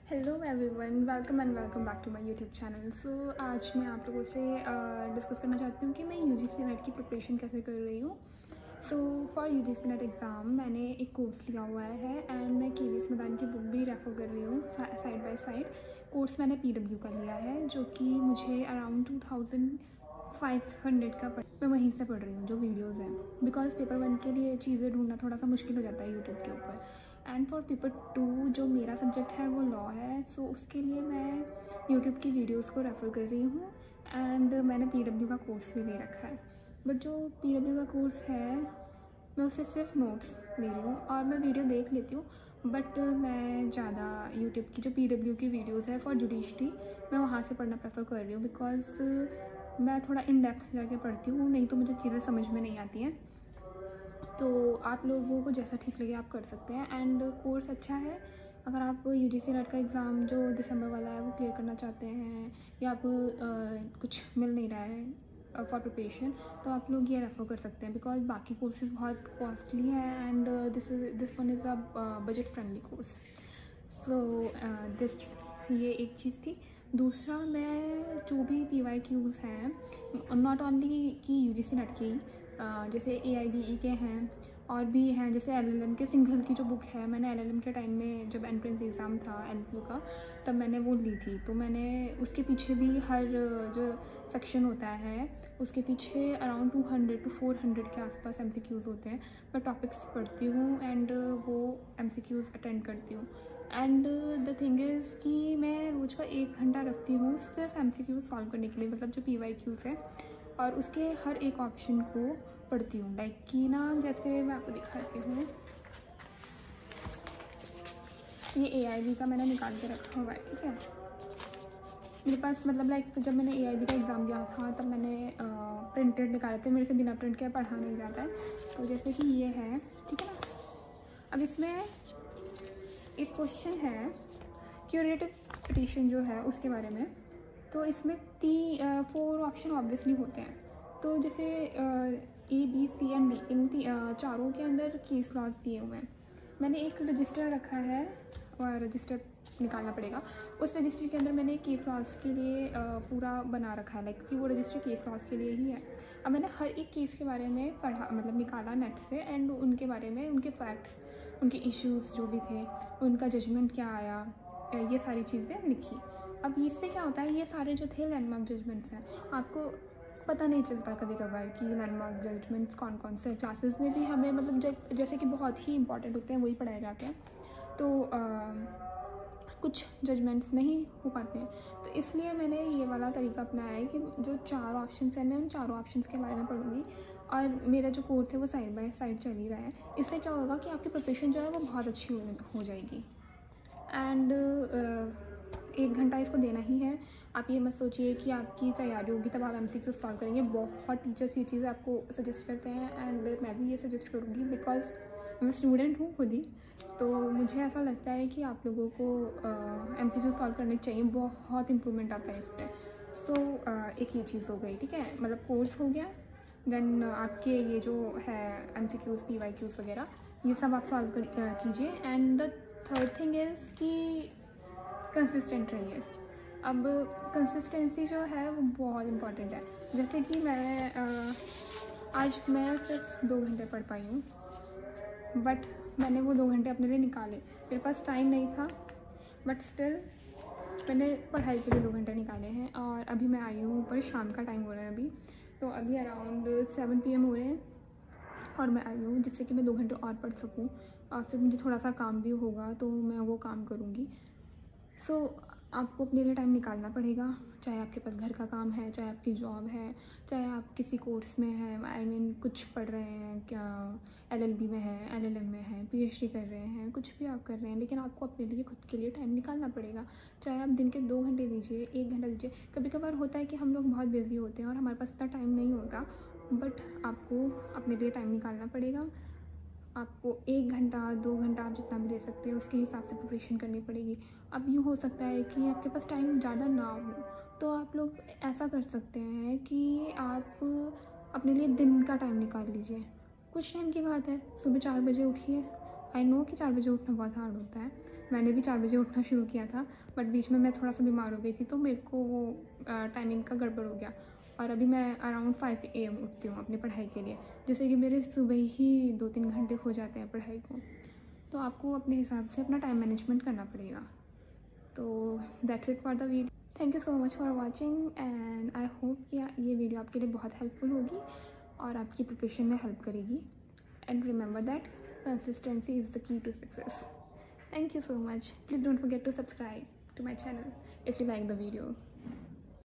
Hello everyone, welcome back to my YouTube channel. So आज मैं आप लोगों से डिस्कस करना चाहती हूँ कि मैं यूजीसी नेट की प्रिपरेशन कैसे कर रही हूँ। So for UGC net exam मैंने एक कोर्स लिया हुआ है एंड मैं केवीएस मदान की बुक भी रेफ़र कर रही हूँ साइड बाय साइड। कोर्स मैंने पीडब्ल्यू का लिया है जो कि मुझे अराउंड 2500 का मैं वहीं से पढ़ रही हूँ जो वीडियोज़ हैं, बिकॉज पेपर 1 के लिए चीज़ें ढूंढना थोड़ा सा मुश्किल हो जाता है यूट्यूब के ऊपर। एंड फॉर पेपर 2 जो मेरा सब्जेक्ट है वो लॉ है, सो उसके लिए मैं यूट्यूब की वीडियोस को रेफ़र कर रही हूँ एंड मैंने पीडब्ल्यू का कोर्स भी ले रखा है। बट जो पीडब्ल्यू का कोर्स है मैं उससे सिर्फ नोट्स ले रही हूँ और मैं वीडियो देख लेती हूँ, बट मैं ज़्यादा यूट्यूब की जो पीडब्ल्यू की वीडियोज़ है फॉर जुडिशरी मैं वहाँ से पढ़ना प्रेफर कर रही हूँ, बिकॉज मैं थोड़ा इन डेप्थ जाके पढ़ती हूँ, नहीं तो मुझे चीज़ें समझ में नहीं आती हैं। तो आप लोगों को जैसा ठीक लगे आप कर सकते हैं एंड कोर्स अच्छा है। अगर आप यूजीसी नेट का एग्ज़ाम जो दिसंबर वाला है वो क्लियर करना चाहते हैं या आपको कुछ मिल नहीं रहा है फॉर प्रिपरेशन, तो आप लोग ये रेफ़र कर सकते हैं, बिकॉज बाकी कोर्सेज बहुत कॉस्टली हैं and this one is a budget friendly course. So ये एक चीज़ थी। दूसरा, मैं जो भी PYQs हैं नॉट ओनली कि यूजीसी नेट की, जैसे AIBE के हैं और भी हैं, जैसे LLM के सिंघल की जो बुक है, मैंने LLM के टाइम में जब एंट्रेंस एग्ज़ाम था LPU का तब मैंने वो ली थी, तो मैंने उसके पीछे भी हर जो सेक्शन होता है उसके पीछे अराउंड 200 to 400 के आसपास MCQs होते हैं। मैं टॉपिक्स पढ़ती हूँ एंड वो MCQs अटेंड करती हूँ। एंड द थिंग इज़ कि मैं रोज़ का 1 घंटा रखती हूँ सिर्फ MCQs सॉल्व करने के लिए, मतलब जो PYQs है, और उसके हर एक ऑप्शन को पढ़ती हूँ। लाइक कि ना, जैसे मैं आपको दिखाती हूँ, ये AIB का मैंने निकाल के रखा हुआ है, ठीक है। मेरे पास मतलब लाइक जब मैंने AIB का एग्ज़ाम दिया था तब मैंने प्रिंटेड निकाले थे, मेरे से बिना प्रिंट के पढ़ा नहीं जाता है। तो जैसे कि ये है, ठीक है ना। अब इसमें एक क्वेश्चन है क्यूरेटिव पिटीशन जो है उसके बारे में, तो इसमें 4 ऑप्शन ऑब्वियसली होते हैं। तो जैसे A B C and D इन चारों के अंदर केस लॉज दिए हुए हैं। मैंने एक रजिस्टर रखा है और रजिस्टर निकालना पड़ेगा। उस रजिस्टर के अंदर मैंने केस लॉज के लिए पूरा बना रखा है, लाइक कि वो रजिस्टर केस लॉज के लिए ही है। अब मैंने हर एक केस के बारे में पढ़ा, मतलब निकाला नेट से, एंड उनके बारे में, उनके फैक्ट्स, उनके इश्यूज़ जो भी थे, उनका जजमेंट क्या आया, ये सारी चीज़ें लिखी। अब इससे क्या होता है, ये सारे जो थे लैंडमार्क जजमेंट्स हैं, आपको पता नहीं चलता कभी कभार कि लैंडमार्क जजमेंट्स कौन कौन से क्लासेस में भी हमें, मतलब जैसे कि बहुत ही इंपॉर्टेंट होते हैं वही पढ़ाए जाते हैं, तो कुछ जजमेंट्स नहीं हो पाते हैं। तो इसलिए मैंने ये वाला तरीका अपनाया है कि जो 4 ऑप्शंस हैं मैं उन चारों ऑप्शंस के बारे में पढ़ूंगी, और मेरा जो कोर्स है वो साइड बाय साइड चल ही रहा है। इससे क्या होगा कि आपकी प्रिपरेशन जो है वो बहुत अच्छी हो जाएगी। एंड 1 घंटा इसको देना ही है। आप ये मत सोचिए कि आपकी तैयारी होगी तब आप MCQ सॉल्व करेंगे। बहुत टीचर्स ये चीज़ें आपको सजेस्ट करते हैं एंड मैं भी ये सजेस्ट करूँगी, बिकॉज मैं स्टूडेंट हूँ खुद ही, तो मुझे ऐसा लगता है कि आप लोगों को MCQ सॉल्व करने चाहिए, बहुत इम्प्रूवमेंट आता है इससे। सो एक ये चीज़ हो गई, ठीक है, मतलब कोर्स हो गया। देन आपके ये जो है MCQs PYQs वगैरह ये सब आप सॉल्व कीजिए। And the third thing is कि कंसिस्टेंट रहिए। अब कंसिस्टेंसी जो है वो बहुत इम्पॉर्टेंट है। जैसे कि मैं आज मैं सिर्फ 2 घंटे पढ़ पाई हूँ, बट मैंने वो 2 घंटे अपने लिए निकाले। मेरे पास टाइम नहीं था, बट स्टिल मैंने पढ़ाई के लिए 2 घंटे निकाले हैं। और अभी मैं आई हूँ ऊपर, शाम का टाइम हो रहा है अभी, तो अभी अराउंड 7 PM हो रहे हैं और मैं आई हूँ जिससे कि मैं 2 घंटे और पढ़ सकूँ, और फिर मुझे थोड़ा सा काम भी होगा तो मैं वो काम करूँगी। सो आपको अपने लिए टाइम निकालना पड़ेगा, चाहे आपके पास घर का काम है, चाहे आपकी जॉब है, चाहे आप किसी कोर्स में हैं, आई मीन कुछ पढ़ रहे हैं, क्या LLB में है, LLM में है, PhD कर रहे हैं, कुछ भी आप कर रहे हैं, लेकिन आपको अपने लिए खुद के लिए टाइम निकालना पड़ेगा। चाहे आप दिन के 2 घंटे दीजिए, 1 घंटा दीजिए। कभी कभार होता है कि हम लोग बहुत बिजी होते हैं और हमारे पास इतना टाइम नहीं होता, बट आपको अपने लिए टाइम निकालना पड़ेगा। आपको 1 घंटा 2 घंटा आप जितना भी दे सकते हैं उसके हिसाब से प्रिपरेशन करनी पड़ेगी। अब यूँ हो सकता है कि आपके पास टाइम ज़्यादा ना हो, तो आप लोग ऐसा कर सकते हैं कि आप अपने लिए दिन का टाइम निकाल लीजिए। कुछ टाइम की बात है, सुबह 4 बजे उठिए, आई नो कि 4 बजे उठना बहुत हार्ड होता है, मैंने भी 4 बजे उठना शुरू किया था, बट बीच में मैं थोड़ा सा बीमार हो गई थी तो मेरे को वो टाइमिंग का गड़बड़ हो गया। और अभी मैं अराउंड 5 AM उठती हूँ अपनी पढ़ाई के लिए, जैसे कि मेरे सुबह ही 2-3 घंटे हो जाते हैं पढ़ाई को। तो आपको अपने हिसाब से अपना टाइम मैनेजमेंट करना पड़ेगा। तो that's it for the video. Thank you so much for watching and I hope कि ये वीडियो आपके लिए बहुत हेल्पफुल होगी और आपकी प्रिपरेशन में हेल्प करेगी। And remember that consistency is the key to success. Thank you so much. Please don't forget to subscribe to my channel if you like the video.